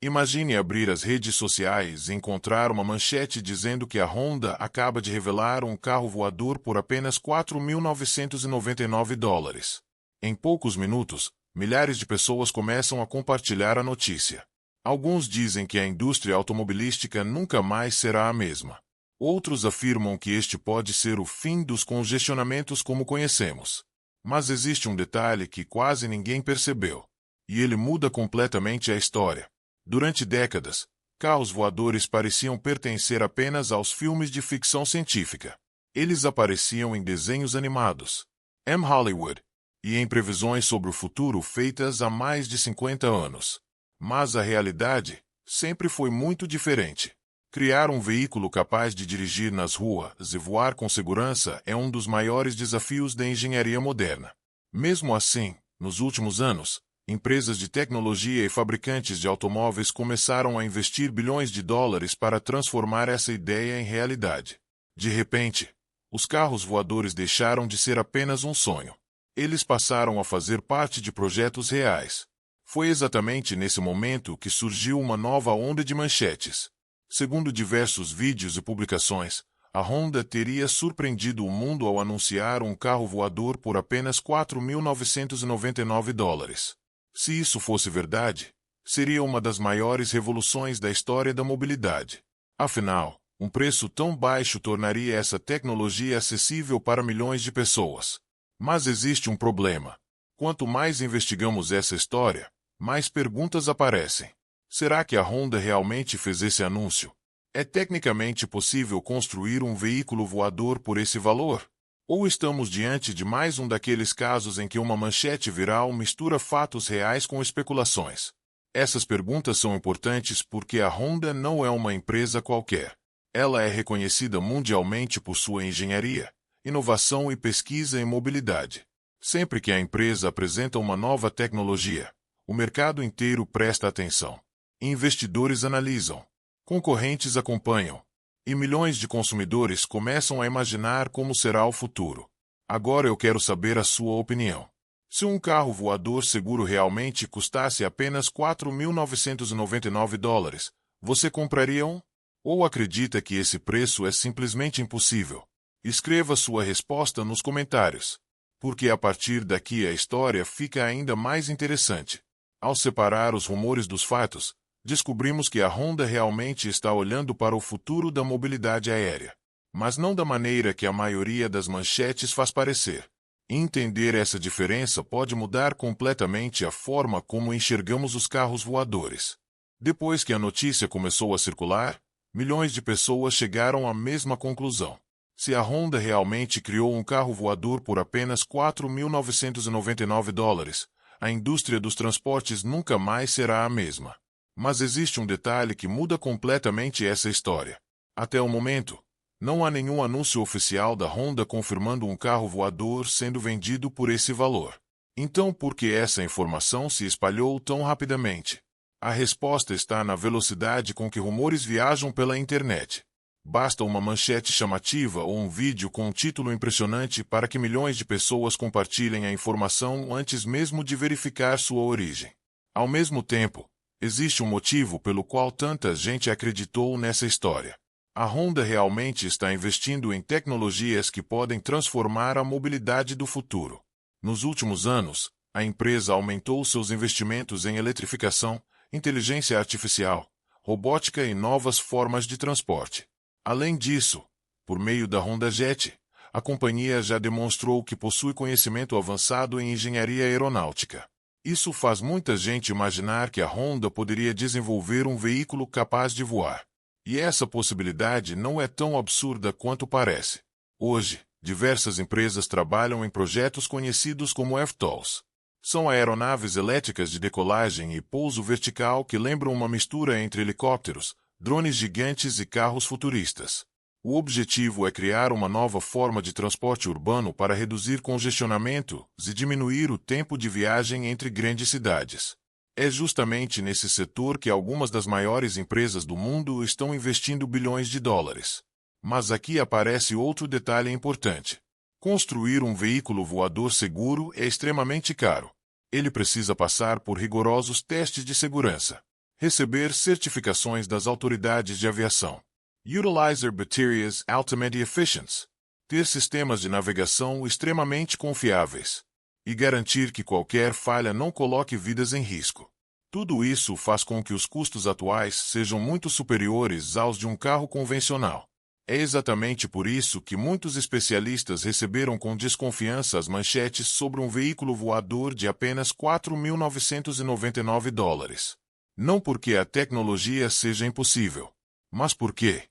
Imagine abrir as redes sociais e encontrar uma manchete dizendo que a Honda acaba de revelar um carro voador por apenas $4.999. Em poucos minutos, milhares de pessoas começam a compartilhar a notícia. Alguns dizem que a indústria automobilística nunca mais será a mesma. Outros afirmam que este pode ser o fim dos congestionamentos como conhecemos. Mas existe um detalhe que quase ninguém percebeu. E ele muda completamente a história. Durante décadas, carros voadores pareciam pertencer apenas aos filmes de ficção científica. Eles apareciam em desenhos animados, em Hollywood, e em previsões sobre o futuro feitas há mais de 50 anos. Mas a realidade sempre foi muito diferente. Criar um veículo capaz de dirigir nas ruas e voar com segurança é um dos maiores desafios da engenharia moderna. Mesmo assim, nos últimos anos, empresas de tecnologia e fabricantes de automóveis começaram a investir bilhões de dólares para transformar essa ideia em realidade. De repente, os carros voadores deixaram de ser apenas um sonho. Eles passaram a fazer parte de projetos reais. Foi exatamente nesse momento que surgiu uma nova onda de manchetes. Segundo diversos vídeos e publicações, a Honda teria surpreendido o mundo ao anunciar um carro voador por apenas $4.999. Se isso fosse verdade, seria uma das maiores revoluções da história da mobilidade. Afinal, um preço tão baixo tornaria essa tecnologia acessível para milhões de pessoas. Mas existe um problema. Quanto mais investigamos essa história, mais perguntas aparecem. Será que a Honda realmente fez esse anúncio? É tecnicamente possível construir um veículo voador por esse valor? Ou estamos diante de mais um daqueles casos em que uma manchete viral mistura fatos reais com especulações? Essas perguntas são importantes porque a Honda não é uma empresa qualquer. Ela é reconhecida mundialmente por sua engenharia, inovação e pesquisa em mobilidade. Sempre que a empresa apresenta uma nova tecnologia, o mercado inteiro presta atenção. Investidores analisam, concorrentes acompanham, e milhões de consumidores começam a imaginar como será o futuro. Agora eu quero saber a sua opinião. Se um carro voador seguro realmente custasse apenas $4.999, você compraria um? Ou acredita que esse preço é simplesmente impossível? Escreva sua resposta nos comentários, porque a partir daqui a história fica ainda mais interessante. Ao separar os rumores dos fatos, descobrimos que a Honda realmente está olhando para o futuro da mobilidade aérea. Mas não da maneira que a maioria das manchetes faz parecer. Entender essa diferença pode mudar completamente a forma como enxergamos os carros voadores. Depois que a notícia começou a circular, milhões de pessoas chegaram à mesma conclusão. Se a Honda realmente criou um carro voador por apenas $4.999, a indústria dos transportes nunca mais será a mesma. Mas existe um detalhe que muda completamente essa história. Até o momento, não há nenhum anúncio oficial da Honda confirmando um carro voador sendo vendido por esse valor. Então, por que essa informação se espalhou tão rapidamente? A resposta está na velocidade com que rumores viajam pela internet. Basta uma manchete chamativa ou um vídeo com um título impressionante para que milhões de pessoas compartilhem a informação antes mesmo de verificar sua origem. Ao mesmo tempo, existe um motivo pelo qual tanta gente acreditou nessa história. A Honda realmente está investindo em tecnologias que podem transformar a mobilidade do futuro. Nos últimos anos, a empresa aumentou seus investimentos em eletrificação, inteligência artificial, robótica e novas formas de transporte. Além disso, por meio da Honda Jet, a companhia já demonstrou que possui conhecimento avançado em engenharia aeronáutica. Isso faz muita gente imaginar que a Honda poderia desenvolver um veículo capaz de voar. E essa possibilidade não é tão absurda quanto parece. Hoje, diversas empresas trabalham em projetos conhecidos como eVTOLs. São aeronaves elétricas de decolagem e pouso vertical que lembram uma mistura entre helicópteros, drones gigantes e carros futuristas. O objetivo é criar uma nova forma de transporte urbano para reduzir congestionamentos e diminuir o tempo de viagem entre grandes cidades. É justamente nesse setor que algumas das maiores empresas do mundo estão investindo bilhões de dólares. Mas aqui aparece outro detalhe importante. Construir um veículo voador seguro é extremamente caro. Ele precisa passar por rigorosos testes de segurança. Receber certificações das autoridades de aviação. Utilizer baterias altamente efficientes. Ter sistemas de navegação extremamente confiáveis. E garantir que qualquer falha não coloque vidas em risco. Tudo isso faz com que os custos atuais sejam muito superiores aos de um carro convencional. É exatamente por isso que muitos especialistas receberam com desconfiança as manchetes sobre um veículo voador de apenas $4.999. Não porque a tecnologia seja impossível, mas porque,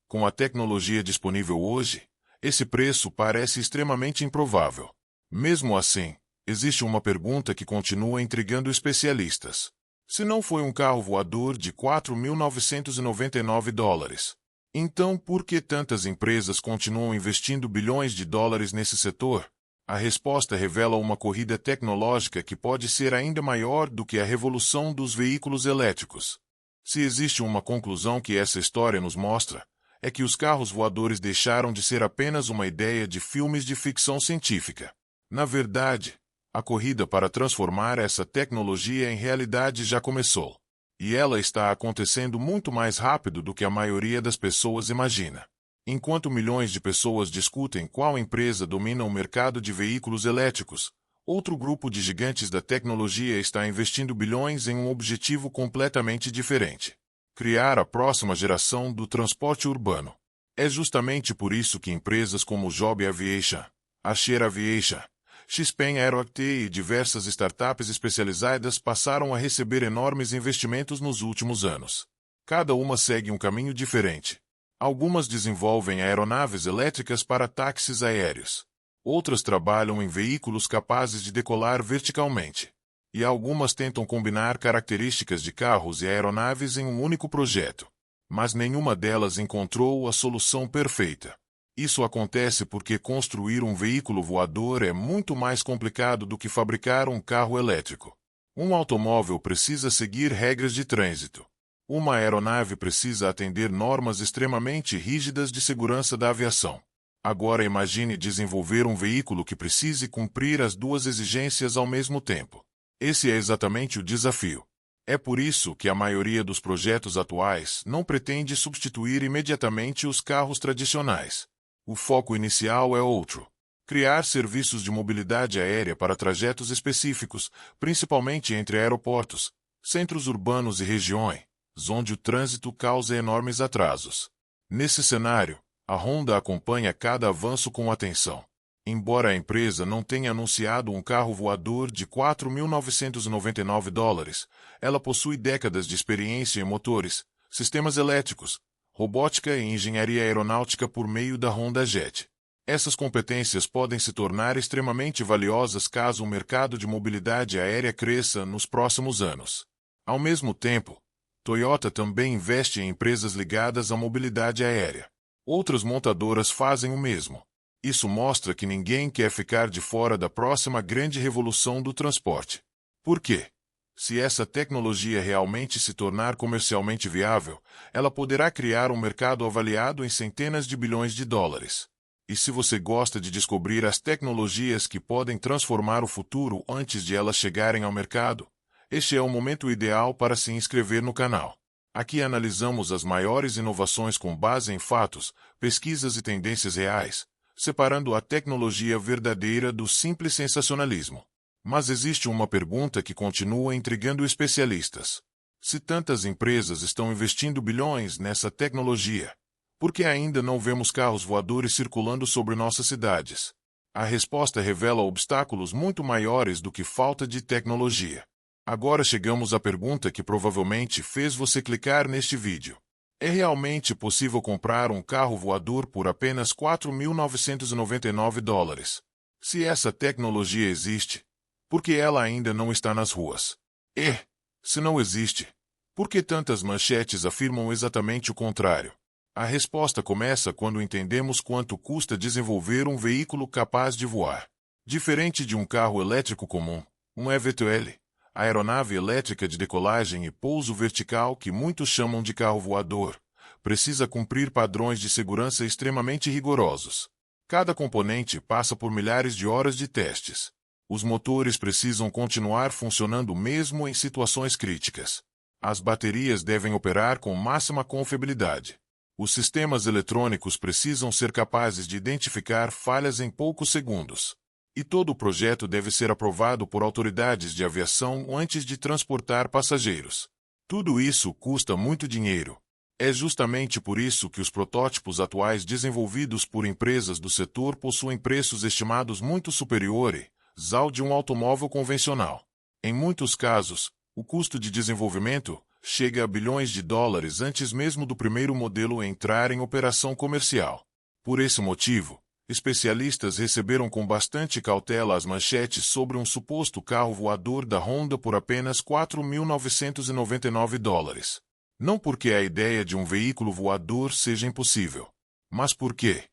com a tecnologia disponível hoje, esse preço parece extremamente improvável. Mesmo assim, existe uma pergunta que continua intrigando especialistas. Se não foi um carro voador de $4.999, então por que tantas empresas continuam investindo bilhões de dólares nesse setor? A resposta revela uma corrida tecnológica que pode ser ainda maior do que a revolução dos veículos elétricos. Se existe uma conclusão que essa história nos mostra, é que os carros voadores deixaram de ser apenas uma ideia de filmes de ficção científica. Na verdade, a corrida para transformar essa tecnologia em realidade já começou. E ela está acontecendo muito mais rápido do que a maioria das pessoas imagina. Enquanto milhões de pessoas discutem qual empresa domina o mercado de veículos elétricos, outro grupo de gigantes da tecnologia está investindo bilhões em um objetivo completamente diferente: criar a próxima geração do transporte urbano. É justamente por isso que empresas como Joby Aviation, Asher Aviation, XPeng Aeroact e diversas startups especializadas passaram a receber enormes investimentos nos últimos anos. Cada uma segue um caminho diferente. Algumas desenvolvem aeronaves elétricas para táxis aéreos. Outras trabalham em veículos capazes de decolar verticalmente. E algumas tentam combinar características de carros e aeronaves em um único projeto. Mas nenhuma delas encontrou a solução perfeita. Isso acontece porque construir um veículo voador é muito mais complicado do que fabricar um carro elétrico. Um automóvel precisa seguir regras de trânsito. Uma aeronave precisa atender normas extremamente rígidas de segurança da aviação. Agora imagine desenvolver um veículo que precise cumprir as duas exigências ao mesmo tempo. Esse é exatamente o desafio. É por isso que a maioria dos projetos atuais não pretende substituir imediatamente os carros tradicionais. O foco inicial é outro: criar serviços de mobilidade aérea para trajetos específicos, principalmente entre aeroportos, centros urbanos e regiões onde o trânsito causa enormes atrasos. Nesse cenário, a Honda acompanha cada avanço com atenção. Embora a empresa não tenha anunciado um carro voador de $4.999, ela possui décadas de experiência em motores, sistemas elétricos, robótica e engenharia aeronáutica por meio da Honda Jet. Essas competências podem se tornar extremamente valiosas caso o mercado de mobilidade aérea cresça nos próximos anos. Ao mesmo tempo, Toyota também investe em empresas ligadas à mobilidade aérea. Outras montadoras fazem o mesmo. Isso mostra que ninguém quer ficar de fora da próxima grande revolução do transporte. Por quê? Se essa tecnologia realmente se tornar comercialmente viável, ela poderá criar um mercado avaliado em centenas de bilhões de dólares. E se você gosta de descobrir as tecnologias que podem transformar o futuro antes de elas chegarem ao mercado, este é o momento ideal para se inscrever no canal. Aqui analisamos as maiores inovações com base em fatos, pesquisas e tendências reais, separando a tecnologia verdadeira do simples sensacionalismo. Mas existe uma pergunta que continua intrigando especialistas. Se tantas empresas estão investindo bilhões nessa tecnologia, por que ainda não vemos carros voadores circulando sobre nossas cidades? A resposta revela obstáculos muito maiores do que falta de tecnologia. Agora chegamos à pergunta que provavelmente fez você clicar neste vídeo. É realmente possível comprar um carro voador por apenas $4.999? Se essa tecnologia existe, por que ela ainda não está nas ruas? E, se não existe, por que tantas manchetes afirmam exatamente o contrário? A resposta começa quando entendemos quanto custa desenvolver um veículo capaz de voar. Diferente de um carro elétrico comum, um eVTOL, a aeronave elétrica de decolagem e pouso vertical que muitos chamam de carro voador, precisa cumprir padrões de segurança extremamente rigorosos. Cada componente passa por milhares de horas de testes. Os motores precisam continuar funcionando mesmo em situações críticas. As baterias devem operar com máxima confiabilidade. Os sistemas eletrônicos precisam ser capazes de identificar falhas em poucos segundos. E todo o projeto deve ser aprovado por autoridades de aviação antes de transportar passageiros. Tudo isso custa muito dinheiro. É justamente por isso que os protótipos atuais desenvolvidos por empresas do setor possuem preços estimados muito superiores ao de um automóvel convencional. Em muitos casos, o custo de desenvolvimento chega a bilhões de dólares antes mesmo do primeiro modelo entrar em operação comercial. Por esse motivo, especialistas receberam com bastante cautela as manchetes sobre um suposto carro voador da Honda por apenas $4.999. Não porque a ideia de um veículo voador seja impossível, mas porque,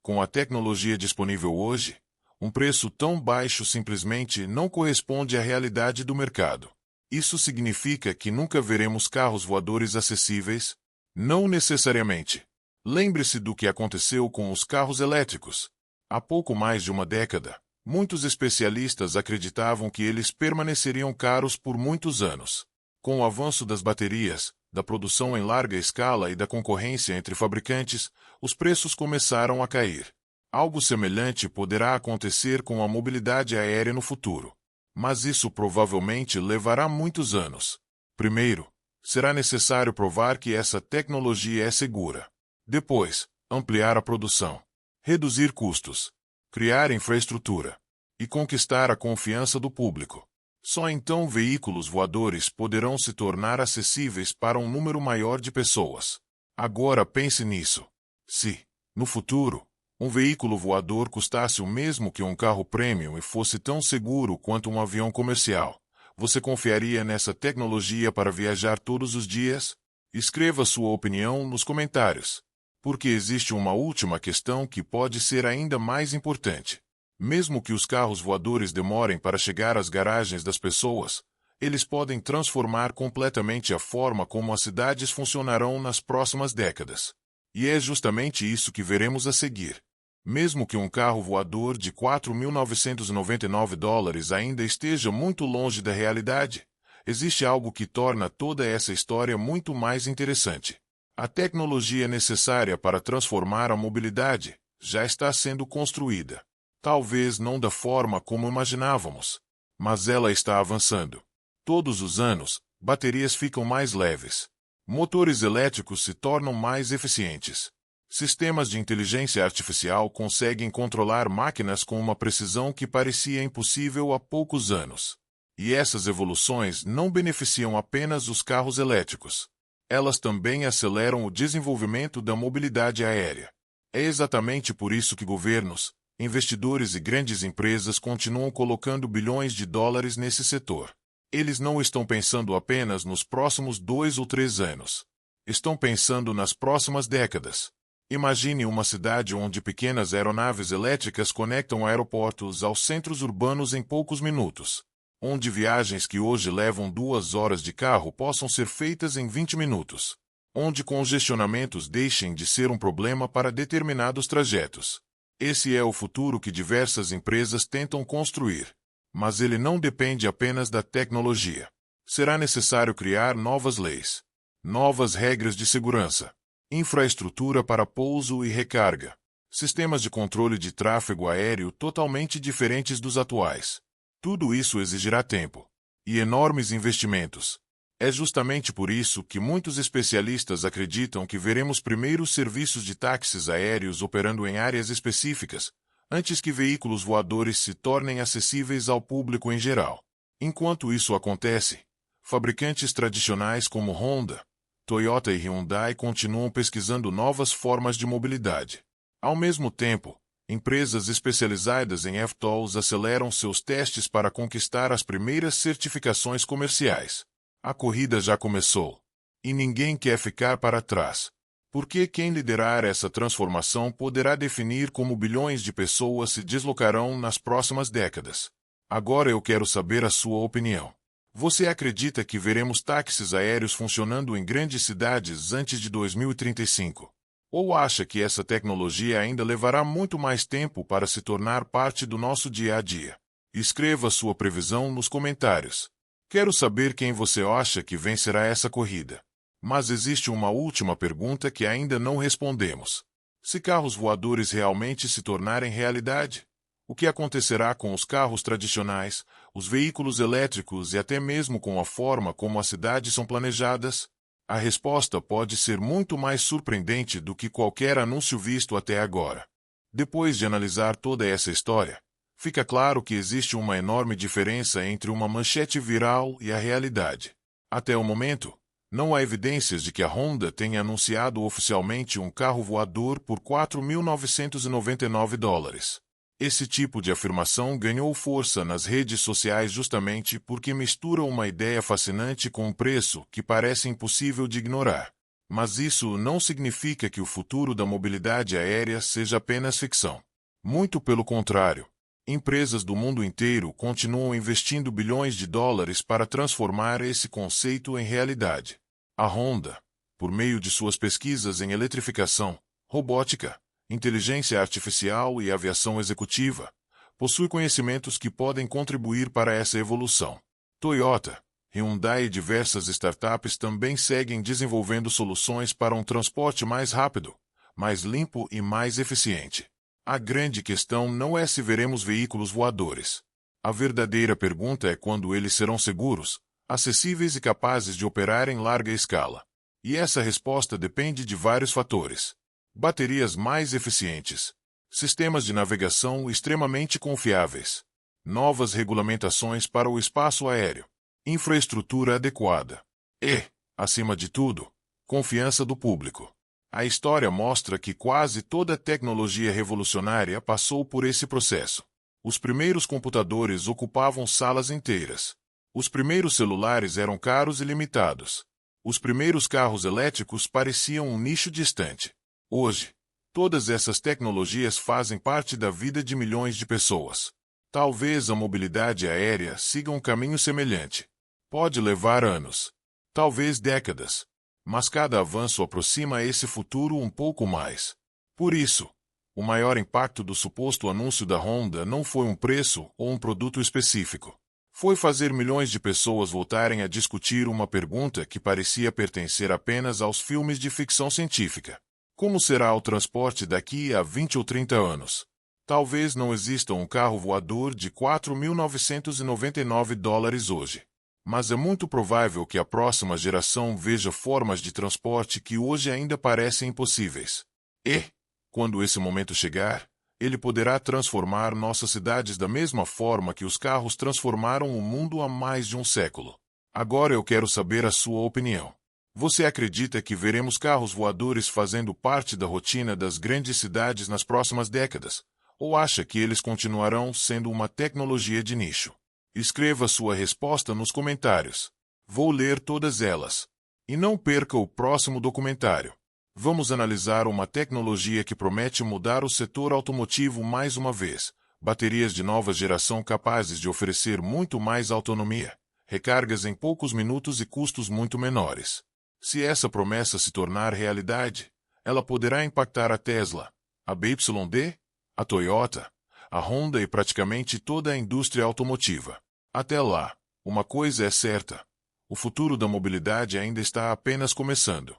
com a tecnologia disponível hoje, um preço tão baixo simplesmente não corresponde à realidade do mercado. Isso significa que nunca veremos carros voadores acessíveis? Não necessariamente. Lembre-se do que aconteceu com os carros elétricos. Há pouco mais de uma década, muitos especialistas acreditavam que eles permaneceriam caros por muitos anos. Com o avanço das baterias, da produção em larga escala e da concorrência entre fabricantes, os preços começaram a cair. Algo semelhante poderá acontecer com a mobilidade aérea no futuro. Mas isso provavelmente levará muitos anos. Primeiro, será necessário provar que essa tecnologia é segura. Depois, ampliar a produção, reduzir custos, criar infraestrutura e conquistar a confiança do público. Só então veículos voadores poderão se tornar acessíveis para um número maior de pessoas. Agora pense nisso. Se, no futuro, um veículo voador custasse o mesmo que um carro premium e fosse tão seguro quanto um avião comercial, você confiaria nessa tecnologia para viajar todos os dias? Escreva sua opinião nos comentários. Porque existe uma última questão que pode ser ainda mais importante. Mesmo que os carros voadores demorem para chegar às garagens das pessoas, eles podem transformar completamente a forma como as cidades funcionarão nas próximas décadas. E é justamente isso que veremos a seguir. Mesmo que um carro voador de $4.999 ainda esteja muito longe da realidade, existe algo que torna toda essa história muito mais interessante. A tecnologia necessária para transformar a mobilidade já está sendo construída. Talvez não da forma como imaginávamos, mas ela está avançando. Todos os anos, baterias ficam mais leves. Motores elétricos se tornam mais eficientes. Sistemas de inteligência artificial conseguem controlar máquinas com uma precisão que parecia impossível há poucos anos. E essas evoluções não beneficiam apenas os carros elétricos. Elas também aceleram o desenvolvimento da mobilidade aérea. É exatamente por isso que governos, investidores e grandes empresas continuam colocando bilhões de dólares nesse setor. Eles não estão pensando apenas nos próximos 2 ou 3 anos. Estão pensando nas próximas décadas. Imagine uma cidade onde pequenas aeronaves elétricas conectam aeroportos aos centros urbanos em poucos minutos. Onde viagens que hoje levam 2 horas de carro possam ser feitas em 20 minutos. Onde congestionamentos deixem de ser um problema para determinados trajetos. Esse é o futuro que diversas empresas tentam construir. Mas ele não depende apenas da tecnologia. Será necessário criar novas leis, novas regras de segurança, infraestrutura para pouso e recarga, sistemas de controle de tráfego aéreo totalmente diferentes dos atuais. Tudo isso exigirá tempo e enormes investimentos. É justamente por isso que muitos especialistas acreditam que veremos primeiro serviços de táxis aéreos operando em áreas específicas, antes que veículos voadores se tornem acessíveis ao público em geral. Enquanto isso acontece, fabricantes tradicionais como Honda, Toyota e Hyundai continuam pesquisando novas formas de mobilidade. Ao mesmo tempo, empresas especializadas em eVTOLs aceleram seus testes para conquistar as primeiras certificações comerciais. A corrida já começou. E ninguém quer ficar para trás. Porque quem liderar essa transformação poderá definir como bilhões de pessoas se deslocarão nas próximas décadas. Agora eu quero saber a sua opinião. Você acredita que veremos táxis aéreos funcionando em grandes cidades antes de 2035? Ou acha que essa tecnologia ainda levará muito mais tempo para se tornar parte do nosso dia a dia? Escreva sua previsão nos comentários. Quero saber quem você acha que vencerá essa corrida. Mas existe uma última pergunta que ainda não respondemos. Se carros voadores realmente se tornarem realidade, o que acontecerá com os carros tradicionais, os veículos elétricos e até mesmo com a forma como as cidades são planejadas? A resposta pode ser muito mais surpreendente do que qualquer anúncio visto até agora. Depois de analisar toda essa história, fica claro que existe uma enorme diferença entre uma manchete viral e a realidade. Até o momento, não há evidências de que a Honda tenha anunciado oficialmente um carro voador por $4.999. Esse tipo de afirmação ganhou força nas redes sociais justamente porque mistura uma ideia fascinante com um preço que parece impossível de ignorar. Mas isso não significa que o futuro da mobilidade aérea seja apenas ficção. Muito pelo contrário. Empresas do mundo inteiro continuam investindo bilhões de dólares para transformar esse conceito em realidade. A Honda, por meio de suas pesquisas em eletrificação, robótica, inteligência artificial e aviação executiva, possui conhecimentos que podem contribuir para essa evolução. Toyota, Hyundai e diversas startups também seguem desenvolvendo soluções para um transporte mais rápido, mais limpo e mais eficiente. A grande questão não é se veremos veículos voadores. A verdadeira pergunta é quando eles serão seguros, acessíveis e capazes de operar em larga escala. E essa resposta depende de vários fatores. Baterias mais eficientes, sistemas de navegação extremamente confiáveis, novas regulamentações para o espaço aéreo, infraestrutura adequada e, acima de tudo, confiança do público. A história mostra que quase toda tecnologia revolucionária passou por esse processo. Os primeiros computadores ocupavam salas inteiras. Os primeiros celulares eram caros e limitados. Os primeiros carros elétricos pareciam um nicho distante. Hoje, todas essas tecnologias fazem parte da vida de milhões de pessoas. Talvez a mobilidade aérea siga um caminho semelhante. Pode levar anos, talvez décadas, mas cada avanço aproxima esse futuro um pouco mais. Por isso, o maior impacto do suposto anúncio da Honda não foi um preço ou um produto específico. Foi fazer milhões de pessoas voltarem a discutir uma pergunta que parecia pertencer apenas aos filmes de ficção científica. Como será o transporte daqui a 20 ou 30 anos? Talvez não exista um carro voador de $4.999 hoje. Mas é muito provável que a próxima geração veja formas de transporte que hoje ainda parecem impossíveis. E, quando esse momento chegar, ele poderá transformar nossas cidades da mesma forma que os carros transformaram o mundo há mais de um século. Agora eu quero saber a sua opinião. Você acredita que veremos carros voadores fazendo parte da rotina das grandes cidades nas próximas décadas? Ou acha que eles continuarão sendo uma tecnologia de nicho? Escreva sua resposta nos comentários. Vou ler todas elas. E não perca o próximo documentário. Vamos analisar uma tecnologia que promete mudar o setor automotivo mais uma vez. Baterias de nova geração capazes de oferecer muito mais autonomia, recargas em poucos minutos e custos muito menores. Se essa promessa se tornar realidade, ela poderá impactar a Tesla, a BYD, a Toyota, a Honda e praticamente toda a indústria automotiva. Até lá, uma coisa é certa: o futuro da mobilidade ainda está apenas começando.